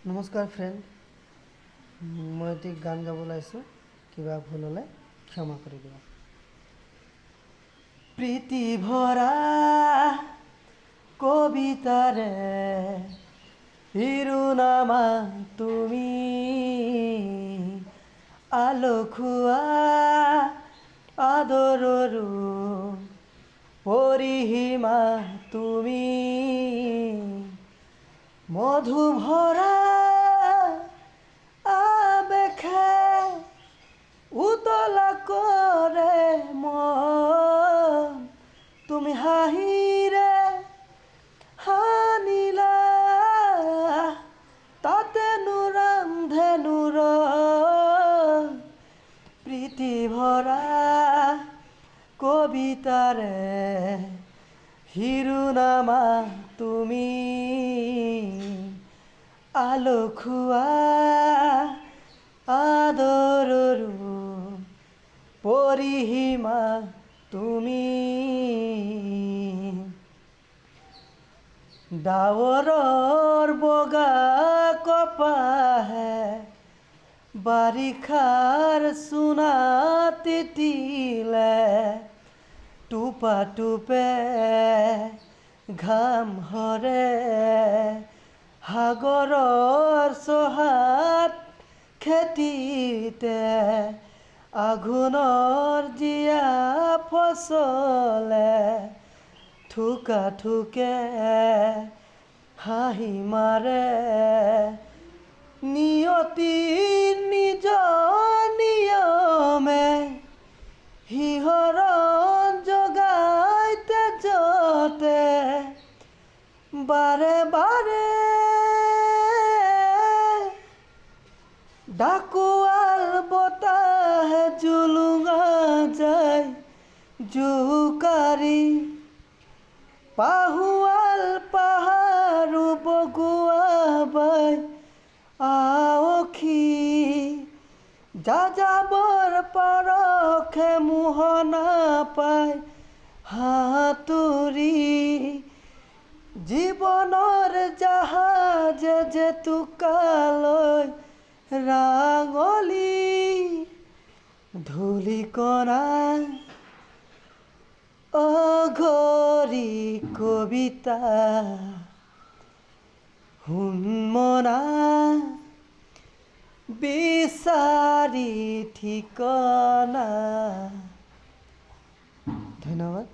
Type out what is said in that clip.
নমস্কাৰ ফ্ৰেণ্ড, মই এতিয়া গান গাব লাইছোঁ, কিবা ভুল হ'লে ক্ষমা কৰি দিব। প্ৰীতি ভৰা কবিতাৰে শিৰোনামা তুমি, আলখুৱা আদৰৰো পৰিসীমা তুমি, মধু ভৰা আবেশে উতলা কৰে মন, তুমি হাঁহিৰে সানিলা তাতে নুৰাম ধেনুৰ, প্ৰীতি ভৰা কবিতাৰে শিৰোনামা তুমি, আলখুৱা আদৰৰো পৰিসীমা তুমি, ডাৱৰৰ বগা কপাহে বাৰিষাৰ চুনা তিতিলে, টোপা টোপে ঘাম হৰে সাগৰৰ চহাত খেতিতে, আঘোণৰ জীয়া ফচলে থোকা থোকে হাঁহি মাৰে, নিয়তি নিজ নিয়মে শিহৰণ জগাই তেজতে, বাৰে বাৰে ডাকুৱাল বতাহে জুলুঙা যায় জোকাৰি, পাহুৱাল পাহাৰো বগুৱা বাই আঁউসী, যাযাবৰ পৰশে মোহনা পাই সাঁতুৰি, জীৱনৰ জাহাজে জেতুকালৈ ৰাঙলী, ধূলিকণা অঘৰী কবিতা হুনমনা বিচাৰি ঠিকনা। ধন্যবাদ।